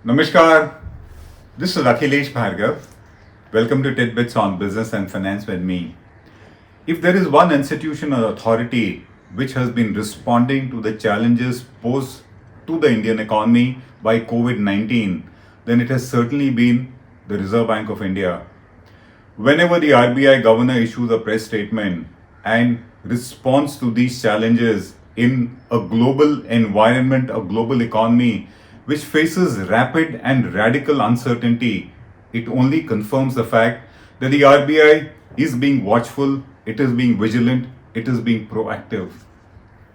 Namaskar, this is Akhilesh Bhargav. Welcome to Tidbits on Business and Finance with me. If there is one institution or authority which has been responding to the challenges posed to the Indian economy by COVID 19, then it has certainly been the Reserve Bank of India. Whenever the RBI governor issues a press statement and responds to these challenges in a global environment, a global economy which faces rapid and radical uncertainty, it only confirms the fact that the RBI is being watchful, it is being vigilant, it is being proactive.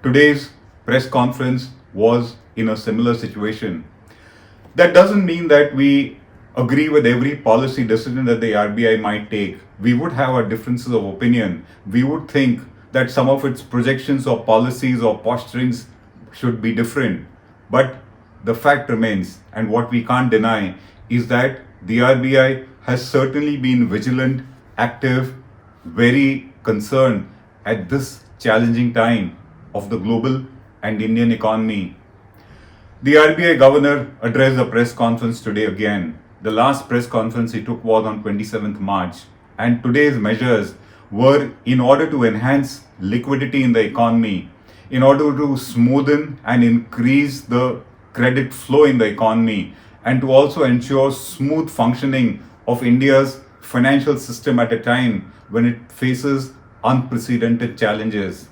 Today's press conference was in a similar situation. That doesn't mean that we agree with every policy decision that the RBI might take. We would have our differences of opinion. We would think that some of its projections or policies or posturings should be different. But the fact remains, and what we can't deny, is that the RBI has certainly been vigilant, active, very concerned at this challenging time of the global and Indian economy. The RBI governor addressed a press conference today again. The last press conference he took was on 27th March, and today's measures were in order to enhance liquidity in the economy, in order to smoothen and increase the credit flow in the economy, and to also ensure smooth functioning of India's financial system at a time when it faces unprecedented challenges.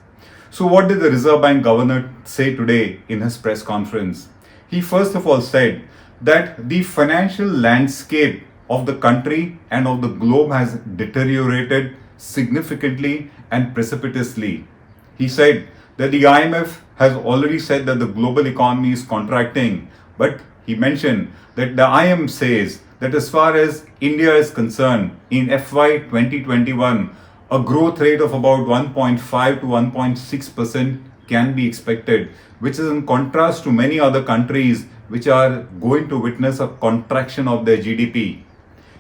So, what did the Reserve Bank governor say today in his press conference? He first of all said that the financial landscape of the country and of the globe has deteriorated significantly and precipitously. He said that the IMF has already said that the global economy is contracting, but he mentioned that the IMF says that as far as India is concerned, in FY 2021, a growth rate of about 1.5 to 1.6% can be expected, which is in contrast to many other countries which are going to witness a contraction of their GDP.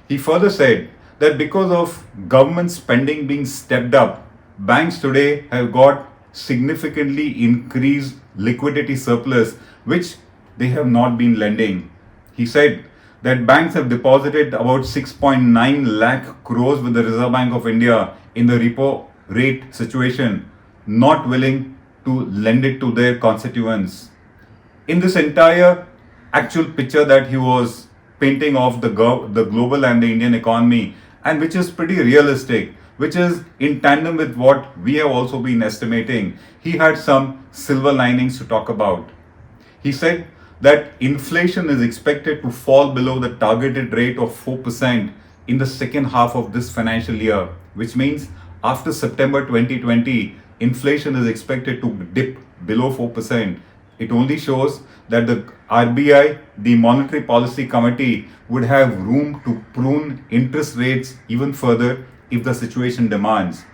He further said that because of government spending being stepped up, banks today have got significantly increased liquidity surplus, which they have not been lending. He said that banks have deposited about 6.9 lakh crores with the Reserve Bank of India in the repo rate situation, not willing to lend it to their constituents. In this entire actual picture that he was painting of the global and the Indian economy, and which is pretty realistic, which is in tandem with what we have also been estimating, he had some silver linings to talk about. He said that inflation is expected to fall below the targeted rate of 4% in the second half of this financial year, which means after September 2020, inflation is expected to dip below 4%. It only shows that the RBI, the Monetary Policy Committee, would have room to prune interest rates even further if the situation demands.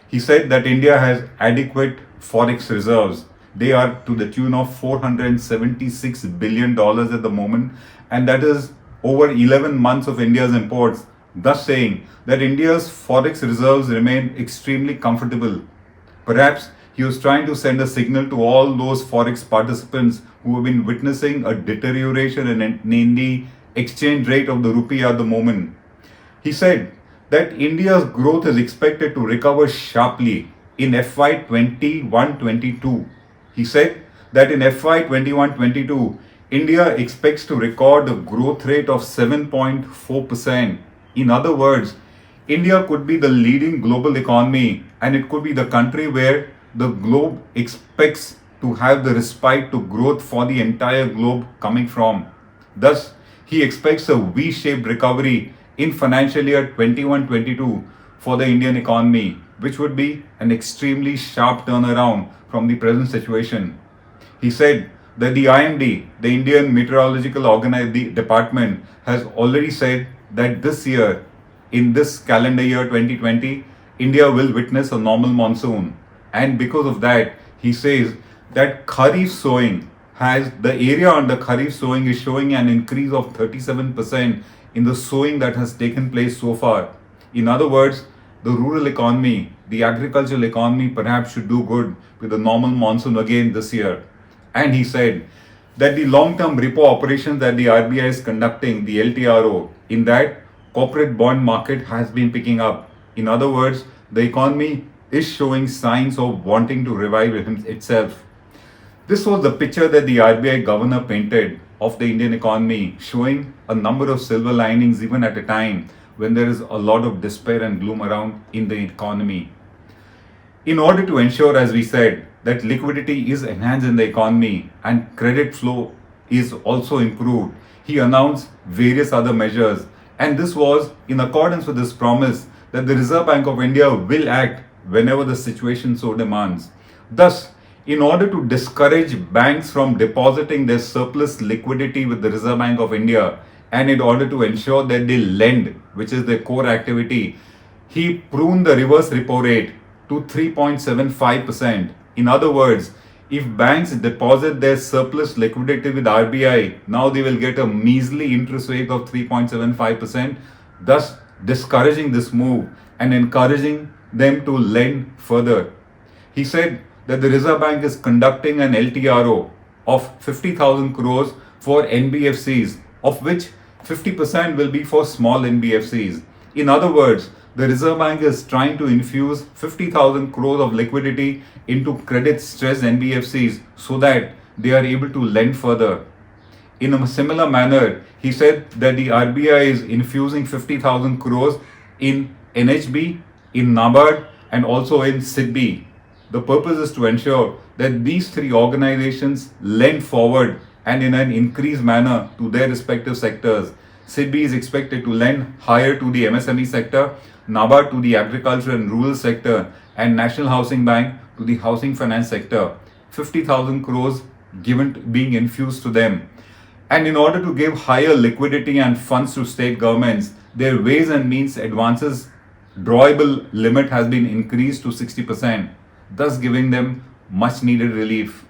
He said that India has adequate forex reserves. They are to the tune of $476 billion at the moment, and that is over 11 months of India's imports, thus saying that India's forex reserves remain extremely comfortable. Perhaps he was trying to send a signal to all those forex participants who have been witnessing a deterioration in the exchange rate of the rupee at the moment. He said that India's growth is expected to recover sharply in FY 21-22. He said that in FY 21-22, India expects to record a growth rate of 7.4%. In other words, India could be the leading global economy, and it could be the country where the globe expects to have the respite to growth for the entire globe coming from. Thus, he expects a V-shaped recovery in financial year 21-22 for the Indian economy, which would be an extremely sharp turnaround from the present situation. He said that the IMD, the Indian Meteorological Department, has already said that this year, in this calendar year 2020, India will witness a normal monsoon. And because of that, he says that Kharif sowing the area under Kharif sowing is showing an increase of 37% in the sowing that has taken place so far. In other words, the rural economy, the agricultural economy perhaps should do good with a normal monsoon again this year. And he said that the long-term repo operations that the RBI is conducting, the LTRO, in that corporate bond market has been picking up. In other words, the economy is showing signs of wanting to revive itself. This was the picture that the RBI governor painted of the Indian economy, showing a number of silver linings even at a time when there is a lot of despair and gloom around in the economy. In order to ensure, as we said, that liquidity is enhanced in the economy and credit flow is also improved, he announced various other measures. And this was in accordance with his promise that the Reserve Bank of India will act whenever the situation so demands. Thus, in order to discourage banks from depositing their surplus liquidity with the Reserve Bank of India, and in order to ensure that they lend, which is their core activity, he pruned the reverse repo rate to 3.75%. In other words, if banks deposit their surplus liquidity with RBI, now they will get a measly interest rate of 3.75%, thus discouraging this move and encouraging them to lend further. He said that the Reserve Bank is conducting an LTRO of 50,000 crores for NBFCs, of which 50% will be for small NBFCs. In other words, the Reserve Bank is trying to infuse 50,000 crores of liquidity into credit stressed NBFCs so that they are able to lend further. In a similar manner, he said that the RBI is infusing 50,000 crores in NHB, in NABARD, and also in SIDBI. The purpose is to ensure that these three organizations lend forward and in an increased manner to their respective sectors. SIDBI is expected to lend higher to the MSME sector, NABARD to the agriculture and rural sector, and National Housing Bank to the housing finance sector. 50,000 crores being infused to them. And in order to give higher liquidity and funds to state governments, their ways and means advances drawable limit has been increased to 60%, thus giving them much needed relief.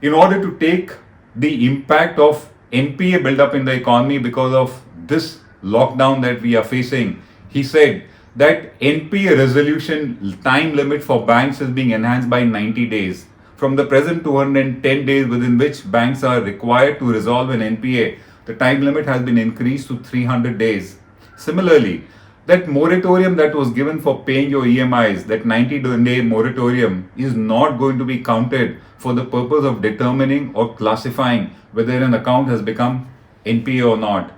In order to take the impact of NPA buildup in the economy because of this lockdown that we are facing, he said that NPA resolution time limit for banks is being enhanced by 90 days. From the present 210 days within which banks are required to resolve an NPA, the time limit has been increased to 300 days. Similarly, that moratorium that was given for paying your EMIs, that 90-day moratorium, is not going to be counted for the purpose of determining or classifying whether an account has become NPA or not.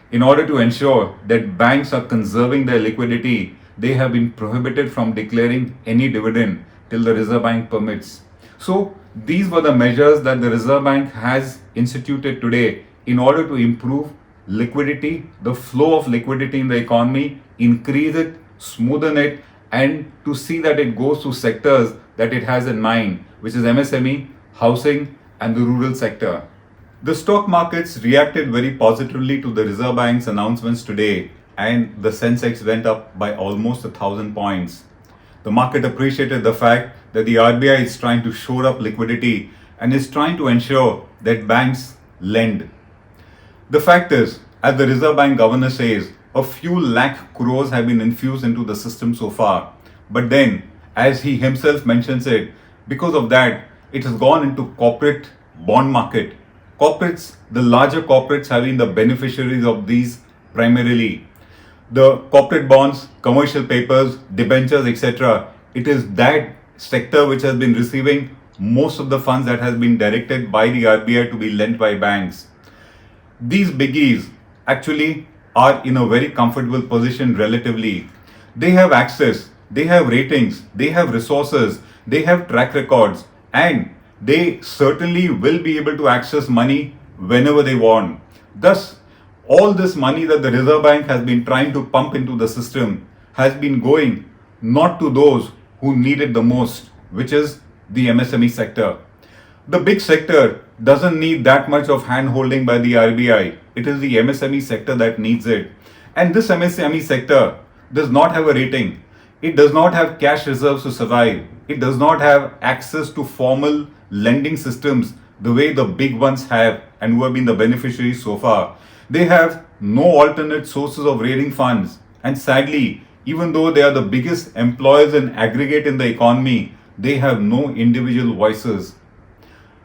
In order to ensure that banks are conserving their liquidity, they have been prohibited from declaring any dividend till the Reserve Bank permits. So, these were the measures that the Reserve Bank has instituted today in order to improve liquidity, the flow of liquidity in the economy, increase it, smoothen it, and to see that it goes to sectors that it has in mind, which is MSME, housing, and the rural sector. The stock markets reacted very positively to the Reserve Bank's announcements today, and the Sensex went up by almost 1,000 points. The market appreciated the fact that the RBI is trying to shore up liquidity and is trying to ensure that banks lend. The fact is, as the Reserve Bank governor says, a few lakh crores have been infused into the system so far. But then, as he himself mentions it, because of that, it has gone into corporate bond market. Corporates, the larger corporates have been the beneficiaries of these primarily. The corporate bonds, commercial papers, debentures, etc. It is that sector which has been receiving most of the funds that has been directed by the RBI to be lent by banks. These biggies actually are in a very comfortable position relatively. They have access, they have ratings, they have resources, they have track records, and they certainly will be able to access money whenever they want. Thus, all this money that the Reserve Bank has been trying to pump into the system has been going not to those who need it the most, which is the MSME sector. The big sector doesn't need that much of hand holding by the RBI. It is the MSME sector that needs it. And this MSME sector does not have a rating. It does not have cash reserves to survive. It does not have access to formal lending systems the way the big ones have and who have been the beneficiaries so far. They have no alternate sources of raising funds. And sadly, even though they are the biggest employers in aggregate in the economy, they have no individual voices.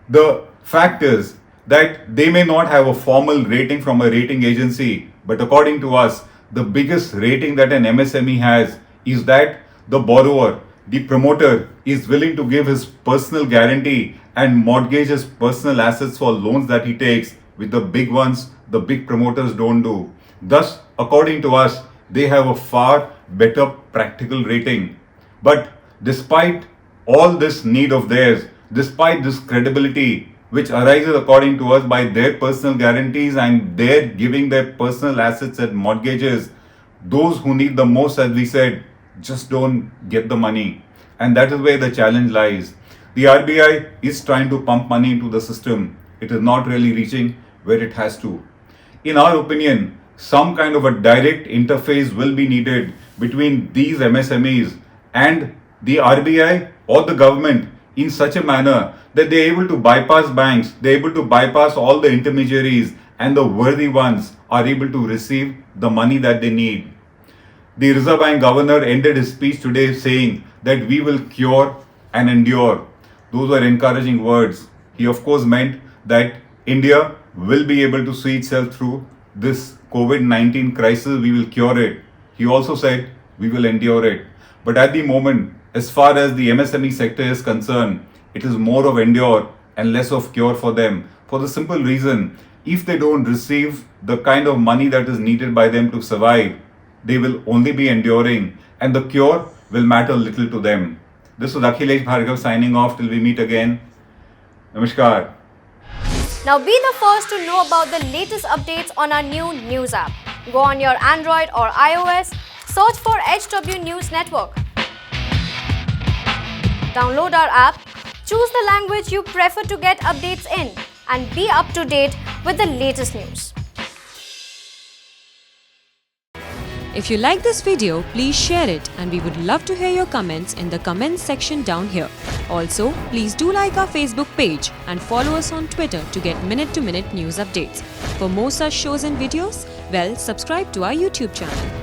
The Fact is that they may not have a formal rating from a rating agency, but according to us, the biggest rating that an MSME has is that the borrower, the promoter, is willing to give his personal guarantee and mortgage his personal assets for loans that he takes, which the big ones, the big promoters don't do. Thus, according to us, they have a far better practical rating. But despite all this need of theirs, despite this credibility which arises according to us by their personal guarantees and their giving their personal assets and mortgages, those who need the most, as we said, just don't get the money. And that is where the challenge lies. The RBI is trying to pump money into the system. It is not really reaching where it has to. In our opinion, some kind of a direct interface will be needed between these MSMEs and the RBI or the government in such a manner that they are able to bypass banks, they are able to bypass all the intermediaries, and the worthy ones are able to receive the money that they need. The Reserve Bank governor ended his speech today saying that we will cure and endure. Those were encouraging words. He of course meant that India will be able to see itself through this COVID-19 crisis. We will cure it. He also said we will endure it. But at the moment, as far as the MSME sector is concerned, it is more of endure and less of cure for them. For the simple reason, if they don't receive the kind of money that is needed by them to survive, they will only be enduring and the cure will matter little to them. This was Akhilesh Bhargav signing off till we meet again. Namaskar. Now be the first to know about the latest updates on our new news app. Go on your Android or iOS, search for HW News Network. Download our app, choose the language you prefer to get updates in, and be up to date with the latest news. If you like this video, please share it, and we would love to hear your comments in the comments section down here. Also, please do like our Facebook page and follow us on Twitter to get minute-to-minute news updates. For more such shows and videos, well, subscribe to our YouTube channel.